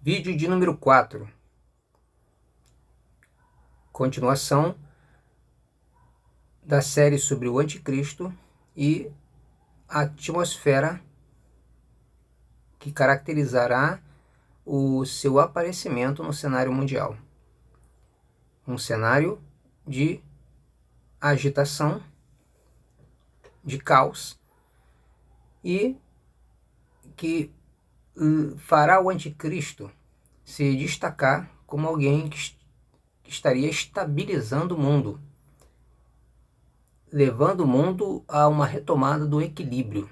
Vídeo de número 4. Continuação da série sobre o Anticristo e a atmosfera que caracterizará o seu aparecimento no cenário mundial. Um cenário de agitação, de caos, e que fará o Anticristo se destacar como alguém que estaria estabilizando o mundo, levando o mundo a uma retomada do equilíbrio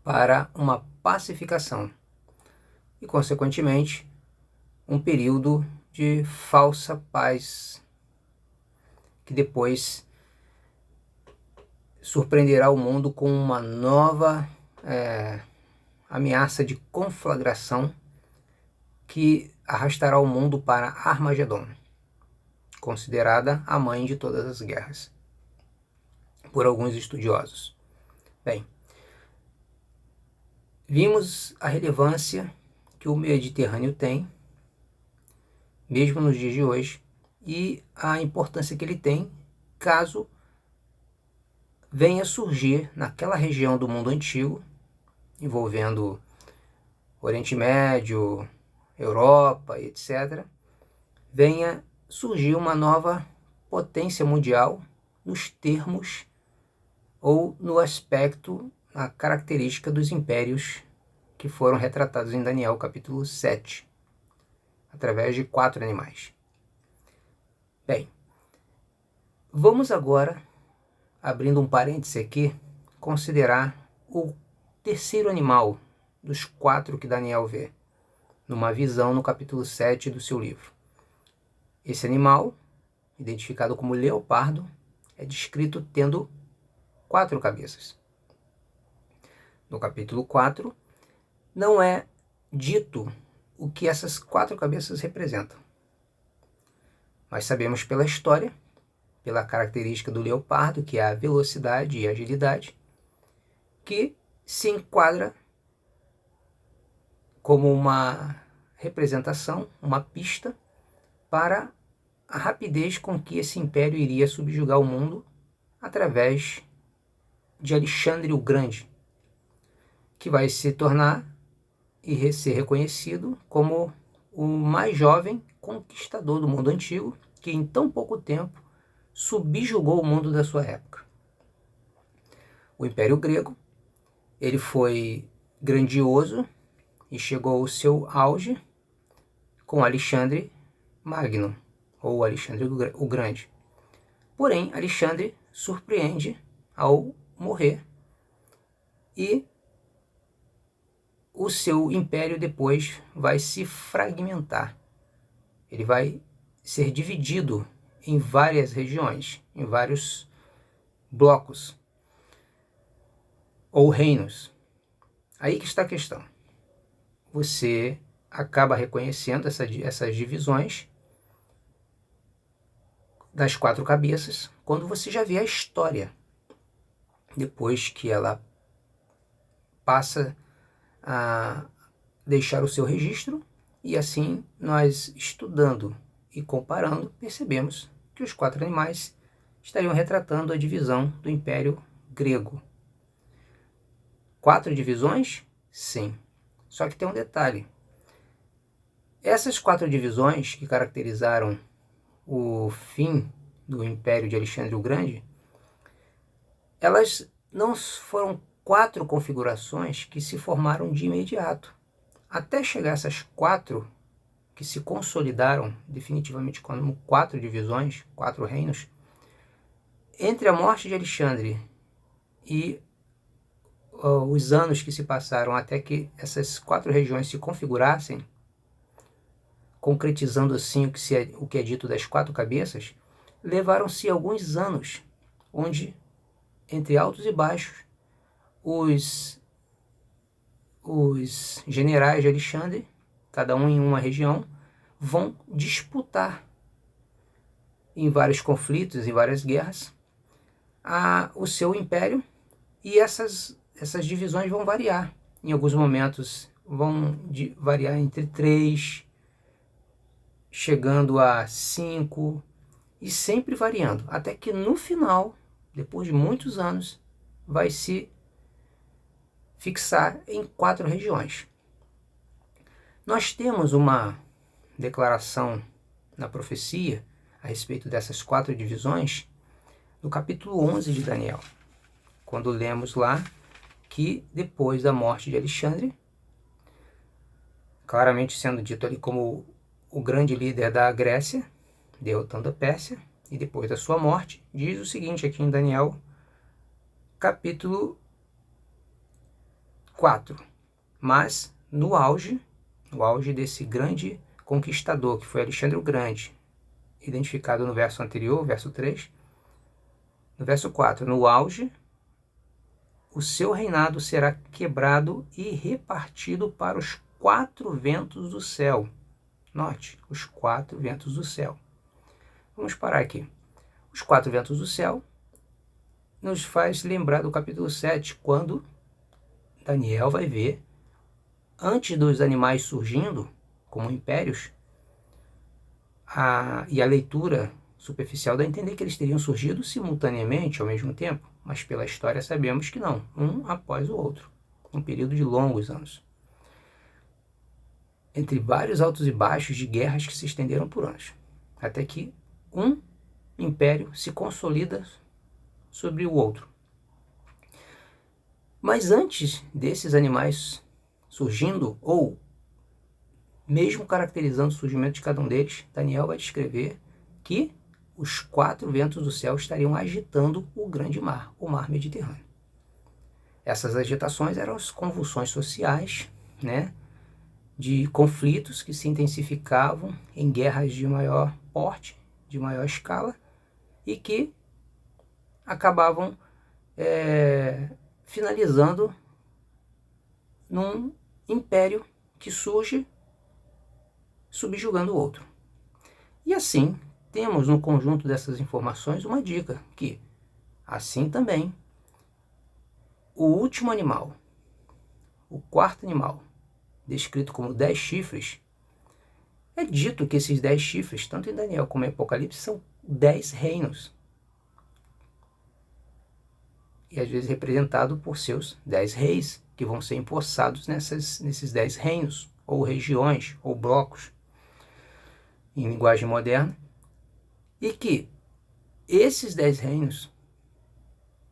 para uma pacificação e, consequentemente, um período de falsa paz que depois surpreenderá o mundo com uma nova ameaça de conflagração que arrastará o mundo para Armagedon, considerada a mãe de todas as guerras por alguns estudiosos. Bem, vimos a relevância que o Mediterrâneo tem, mesmo nos dias de hoje, e a importância que ele tem caso venha surgir naquela região do mundo antigo, envolvendo Oriente Médio, Europa, etc., venha surgir uma nova potência mundial nos termos ou no aspecto, na característica dos impérios que foram retratados em Daniel capítulo 7, através de 4 animais. Bem, vamos agora, abrindo um parêntese aqui, considerar o terceiro animal dos 4 que Daniel vê, numa visão no capítulo 7 do seu livro. Esse animal, identificado como leopardo, é descrito tendo 4 cabeças. No capítulo 4, não é dito o que essas 4 cabeças representam. Mas sabemos pela história, pela característica do leopardo, que é a velocidade e agilidade, que se enquadra como uma representação, uma pista para a rapidez com que esse império iria subjugar o mundo através de Alexandre o Grande, que vai se tornar e ser reconhecido como o mais jovem conquistador do mundo antigo, que em tão pouco tempo subjugou o mundo da sua época. O Império Grego, ele foi grandioso e chegou ao seu auge com Alexandre Magno, ou Alexandre o Grande. Porém, Alexandre surpreende ao morrer e o seu império depois vai se fragmentar. Ele vai ser dividido em várias regiões, em vários blocos ou reinos. Aí que está a questão. Você acaba reconhecendo essas divisões das 4 cabeças quando você já vê a história, depois que ela passa a deixar o seu registro, e assim nós, estudando e comparando, percebemos que os 4 animais estariam retratando a divisão do Império Grego. 4 divisões? Sim. Só que tem um detalhe. Essas 4 divisões que caracterizaram o fim do Império de Alexandre o Grande, elas não foram 4 configurações que se formaram de imediato. Até chegar a essas 4 que se consolidaram definitivamente como 4 divisões, 4 reinos, entre a morte de Alexandre e os anos que se passaram até que essas 4 regiões se configurassem, concretizando assim o que é dito das 4 cabeças, levaram-se alguns anos, onde, entre altos e baixos, os generais de Alexandre, cada um em uma região, vão disputar em vários conflitos, em várias guerras, o seu império, e essas divisões vão variar. Em alguns momentos vão variar entre 3, chegando a 5, e sempre variando, até que no final, depois de muitos anos, vai se fixar em 4 regiões. Nós temos uma declaração na profecia a respeito dessas 4 divisões no capítulo 11 de Daniel, quando lemos lá que depois da morte de Alexandre, claramente sendo dito ali como o grande líder da Grécia, derrotando a Pérsia, e depois da sua morte, diz o seguinte aqui em Daniel, capítulo 4. Mas no auge desse grande conquistador, que foi Alexandre o Grande, identificado no verso anterior, verso 3, no verso 4, no auge, o seu reinado será quebrado e repartido para os 4 ventos do céu. Note, os 4 ventos do céu. Vamos parar aqui. Os 4 ventos do céu nos faz lembrar do capítulo 7, quando Daniel vai ver, antes dos animais surgindo como impérios, e a leitura superficial dá a entender que eles teriam surgido simultaneamente, ao mesmo tempo, mas pela história sabemos que não, um após o outro, um período de longos anos, entre vários altos e baixos de guerras que se estenderam por anos, até que um império se consolida sobre o outro. Mas antes desses animais surgindo, ou mesmo caracterizando o surgimento de cada um deles, Daniel vai descrever que os 4 ventos do céu estariam agitando o grande mar, o mar Mediterrâneo. Essas agitações eram as convulsões sociais, né, de conflitos que se intensificavam em guerras de maior porte, de maior escala, e que acabavam finalizando num império que surge subjugando o outro. E assim, temos no conjunto dessas informações uma dica que, assim também, o último animal, o 4º animal, descrito como 10 chifres, é dito que esses 10 chifres, tanto em Daniel como em Apocalipse, são 10 reinos. E às vezes representado por seus 10 reis, que vão ser empossados nesses 10 reinos, ou regiões, ou blocos, em linguagem moderna, e que esses 10 reinos,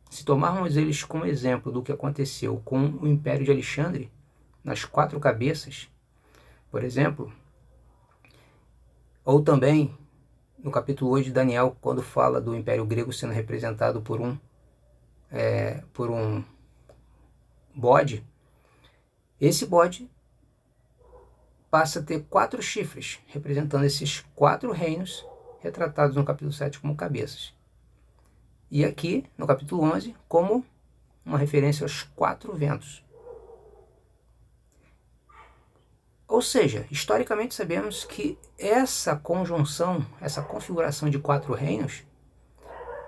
se tomarmos eles como exemplo do que aconteceu com o Império de Alexandre, nas 4 cabeças, por exemplo, ou também no capítulo 8 de Daniel, quando fala do Império Grego sendo representado por um bode, esse bode passa a ter 4 chifres, representando esses 4 reinos, retratados no capítulo 7 como cabeças. E aqui, no capítulo 11, como uma referência aos 4 ventos. Ou seja, historicamente sabemos que essa conjunção, essa configuração de 4 reinos,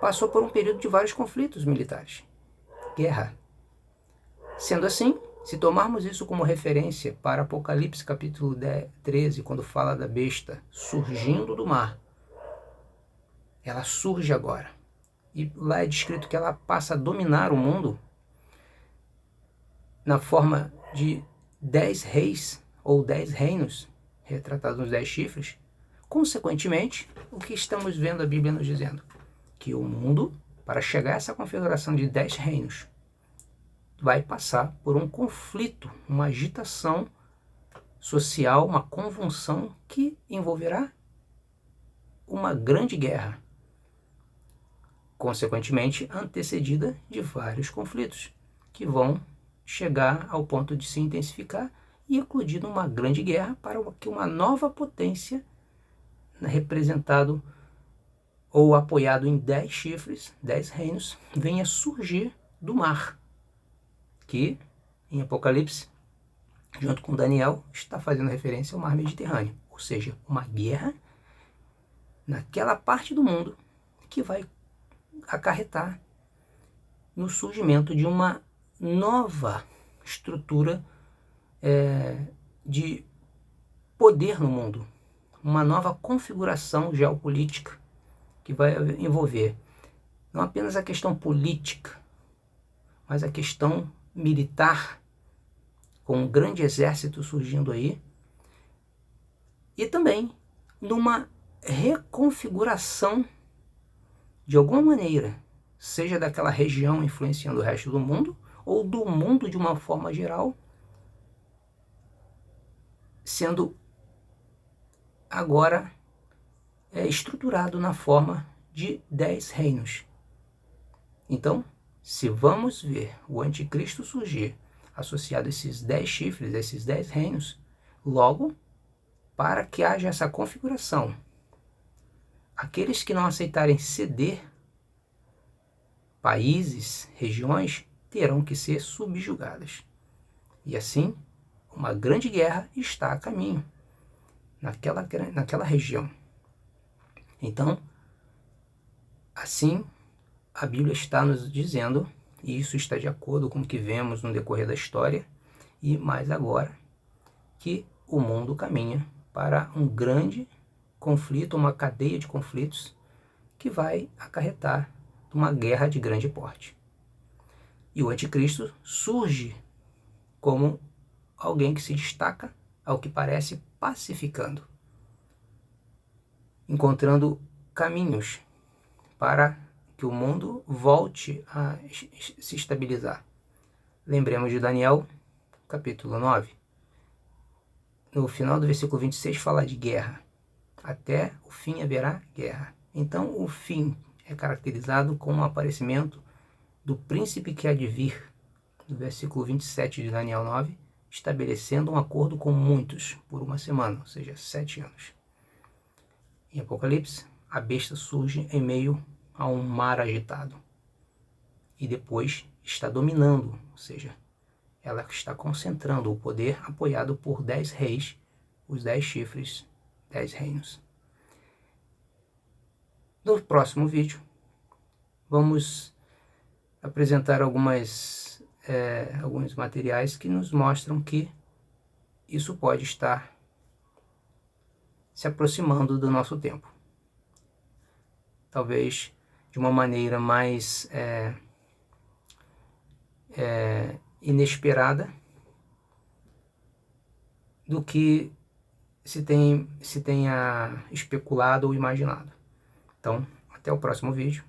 passou por um período de vários conflitos militares, guerra. Sendo assim, se tomarmos isso como referência para Apocalipse capítulo 13, quando fala da besta surgindo do mar, ela surge agora. E lá é descrito que ela passa a dominar o mundo na forma de 10 reis ou 10 reinos, retratados nos 10 chifres. Consequentemente, o que estamos vendo a Bíblia nos dizendo? Que o mundo, para chegar a essa configuração de 10 reinos, vai passar por um conflito, uma agitação social, uma convulsão que envolverá uma grande guerra, consequentemente antecedida de vários conflitos, que vão chegar ao ponto de se intensificar e eclodir numa grande guerra para que uma nova potência, representado ou apoiado em 10 chifres, 10 reinos, venha surgir do mar, que em Apocalipse, junto com Daniel, está fazendo referência ao mar Mediterrâneo, ou seja, uma guerra naquela parte do mundo que vai acarretar no surgimento de uma nova estrutura de poder no mundo, uma nova configuração geopolítica que vai envolver não apenas a questão política, mas a questão militar, com um grande exército surgindo aí, e também numa reconfiguração de alguma maneira, seja daquela região influenciando o resto do mundo, ou do mundo de uma forma geral, sendo agora estruturado na forma de 10 reinos. Então, se vamos ver o anticristo surgir associado a esses 10 chifres, a esses 10 reinos, logo, para que haja essa configuração, aqueles que não aceitarem ceder, países, regiões, terão que ser subjugadas. E assim, uma grande guerra está a caminho naquela região. Então, assim, a Bíblia está nos dizendo, e isso está de acordo com o que vemos no decorrer da história, e mais agora, que o mundo caminha para um grande conflito, uma cadeia de conflitos, que vai acarretar uma guerra de grande porte. E o anticristo surge como alguém que se destaca, ao que parece, pacificando, encontrando caminhos para que o mundo volte a se estabilizar. Lembremos de Daniel, capítulo 9. No final do versículo 26 fala de guerra. Até o fim haverá guerra. Então o fim é caracterizado com o aparecimento do príncipe que há de vir, no versículo 27 de Daniel 9, estabelecendo um acordo com muitos por uma semana, ou seja, 7 anos. Em Apocalipse, a besta surge em meio a um mar agitado e depois está dominando, ou seja, ela está concentrando o poder apoiado por 10 reis, os 10 chifres, 10 reinos. No próximo vídeo, vamos apresentar alguns materiais que nos mostram que isso pode estar se aproximando do nosso tempo. Talvez de uma maneira mais inesperada do que se tenha especulado ou imaginado. Então, até o próximo vídeo.